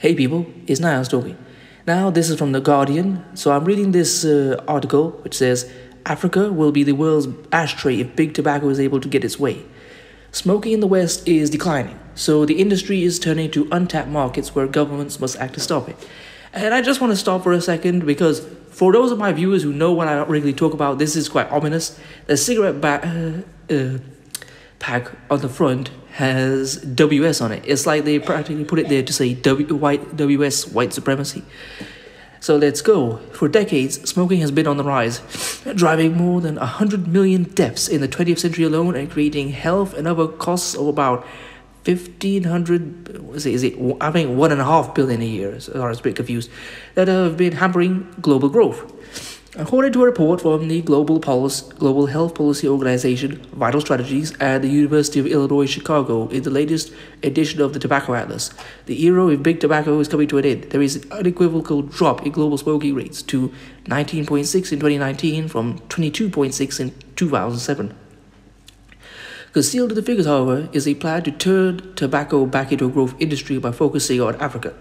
Hey people, it's Niall talking. Now, this is from The Guardian. So, I'm reading this article which says Africa will be the world's ashtray if big tobacco is able to get its way. Smoking in the West is declining, so the industry is turning to untapped markets where governments must act to stop it. And I just want to stop for a second because for those of my viewers who know what I regularly talk about, this is quite ominous. The cigarette pack on the front has WS on it. It's like they practically put it there to say WS, white supremacy. So let's go. For decades, smoking has been on the rise, driving more than 100 million deaths in the 20th century alone and creating health and other costs of about 1,500, I think 1.5 billion a year, so I was a bit confused, that have been hampering global growth. According to a report from the Global Health Policy Organization, Vital Strategies, and the University of Illinois Chicago in the latest edition of the Tobacco Atlas, the era of big tobacco is coming to an end. There is an unequivocal drop in global smoking rates to 19.6 in 2019 from 22.6 in 2007. Concealed in the figures, however, is a plan to turn tobacco back into a growth industry by focusing on Africa.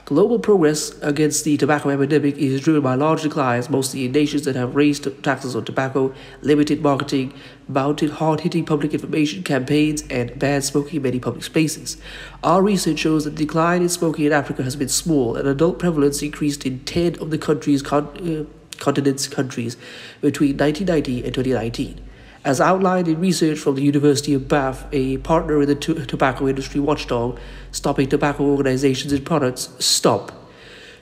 Global progress against the tobacco epidemic is driven by large declines, mostly in nations that have raised taxes on tobacco, limited marketing, mounted hard-hitting public information campaigns, and banned smoking in many public spaces. Our research shows that the decline in smoking in Africa has been small, and adult prevalence increased in 10 of the continent's countries between 1990 and 2019. As outlined in research from the University of Bath, a partner in the tobacco industry watchdog, Stopping Tobacco Organizations and Products, STOP.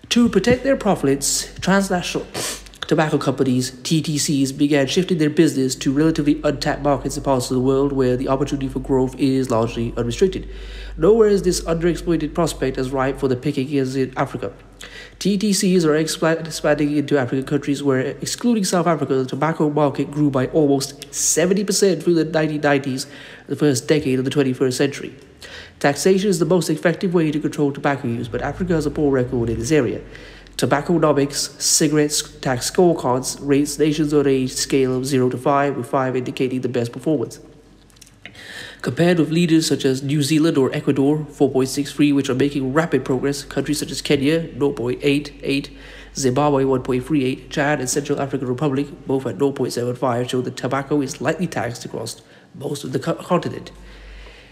To protect their profits, transnational tobacco companies, TTCs, began shifting their business to relatively untapped markets in parts of the world where the opportunity for growth is largely unrestricted. Nowhere is this underexploited prospect as ripe for the picking as in Africa. TTCs are expanding into African countries where, excluding South Africa, the tobacco market grew by almost 70% through the 1990s, the first decade of the 21st century. Taxation is the most effective way to control tobacco use, but Africa has a poor record in this area. Tobacconomics cigarette tax scorecards rates nations on a scale of 0 to 5, with 5 indicating the best performance. Compared with leaders such as New Zealand or Ecuador, 4.63, which are making rapid progress, countries such as Kenya, 0.88, Zimbabwe, 1.38, Chad, and Central African Republic, both at 0.75, show that tobacco is lightly taxed across most of the continent.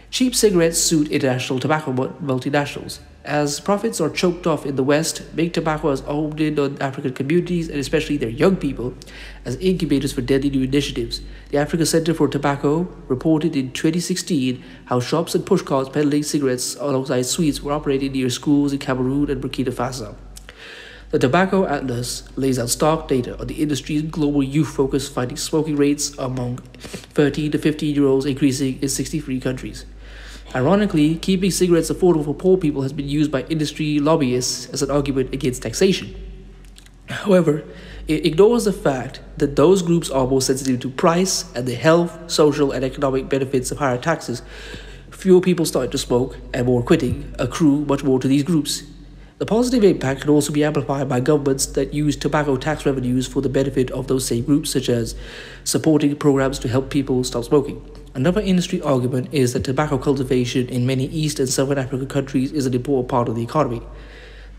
Cheap cigarettes suit international tobacco multinationals. As profits are choked off in the West, big tobacco has homed in on African communities, and especially their young people, as incubators for deadly new initiatives. The Africa Center for Tobacco reported in 2016 how shops and pushcarts peddling cigarettes alongside sweets were operating near schools in Cameroon and Burkina Faso. The Tobacco Atlas lays out stark data on the industry's global youth-focused finding smoking rates among 13 to 15-year-olds increasing in 63 countries. Ironically, keeping cigarettes affordable for poor people has been used by industry lobbyists as an argument against taxation. However, it ignores the fact that those groups are more sensitive to price and the health, social, and economic benefits of higher taxes. Fewer people starting to smoke and more quitting accrue much more to these groups. The positive impact can also be amplified by governments that use tobacco tax revenues for the benefit of those same groups, such as supporting programs to help people stop smoking. Another industry argument is that tobacco cultivation in many East and Southern African countries is an important part of the economy.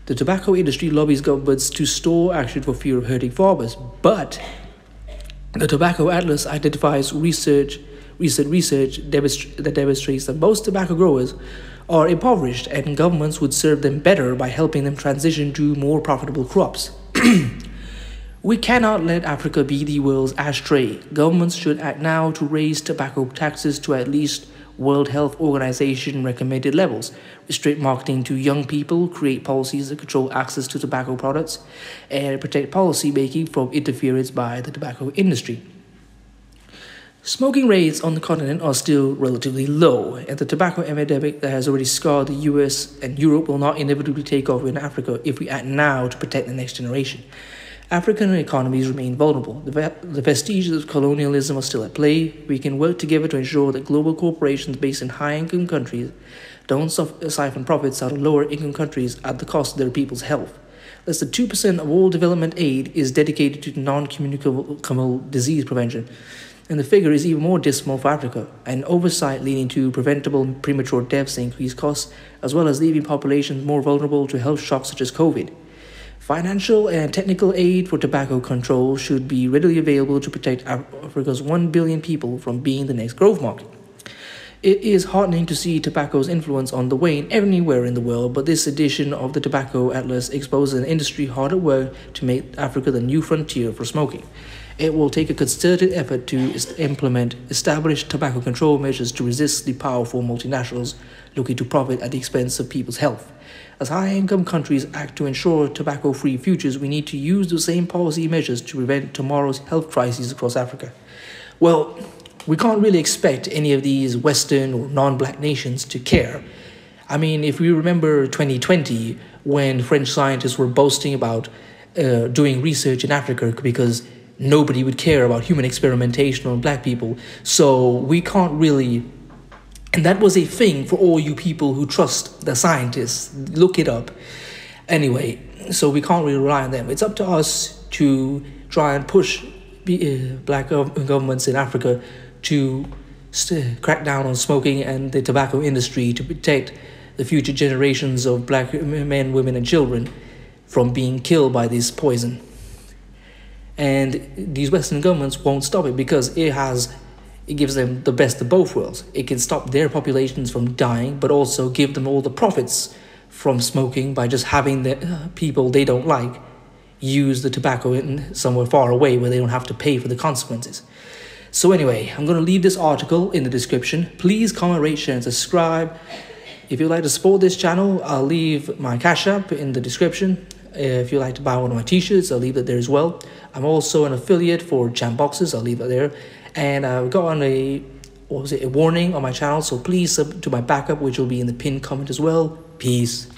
The tobacco industry lobbies governments to stall action for fear of hurting farmers, but the Tobacco Atlas identifies recent research that demonstrates that most tobacco growers are impoverished and governments would serve them better by helping them transition to more profitable crops. We cannot let Africa be the world's ashtray. Governments should act now to raise tobacco taxes to at least World Health Organization recommended levels, restrict marketing to young people, create policies that control access to tobacco products, and protect policy making from interference by the tobacco industry. Smoking rates on the continent are still relatively low, and the tobacco epidemic that has already scarred the US and Europe will not inevitably take over in Africa if we act now to protect the next generation. African economies remain vulnerable. The vestiges of colonialism are still at play. We can work together to ensure that global corporations based in high-income countries don't siphon profits out of lower-income countries at the cost of their people's health. Less than 2% of all development aid is dedicated to non-communicable disease prevention. And the figure is even more dismal for Africa, an oversight leading to preventable premature deaths and increased costs, as well as leaving populations more vulnerable to health shocks such as COVID. Financial and technical aid for tobacco control should be readily available to protect Africa's 1 billion people from being the next growth market. It is heartening to see tobacco's influence on the wane anywhere in the world, but this edition of the Tobacco Atlas exposes an industry hard at work to make Africa the new frontier for smoking. It will take a concerted effort to implement established tobacco control measures to resist the powerful multinationals looking to profit at the expense of people's health. As high-income countries act to ensure tobacco-free futures, we need to use the same policy measures to prevent tomorrow's health crises across Africa. Well, we can't really expect any of these Western or non-black nations to care. I mean, if we remember 2020, when French scientists were boasting about doing research in Africa because nobody would care about human experimentation on black people, so we can't really... And that was a thing for all you people who trust the scientists. Look it up. Anyway, so we can't really rely on them. It's up to us to try and push black governments in Africa to crack down on smoking and the tobacco industry to protect the future generations of black men, women, and children from being killed by this poison. And these Western governments won't stop it because it gives them the best of both worlds. It can stop their populations from dying, but also give them all the profits from smoking by just having the people they don't like use the tobacco in somewhere far away where they don't have to pay for the consequences. So anyway, I'm going to leave this article in the description. Please comment, rate, share, and subscribe. If you'd like to support this channel, I'll leave my Cash App in the description. If you'd like to buy one of my t-shirts, I'll leave it there as well. I'm also an affiliate for Jam Boxes. I'll leave it there. And I've got on a warning on my channel, so please sub to my backup, which will be in the pinned comment as well. Peace.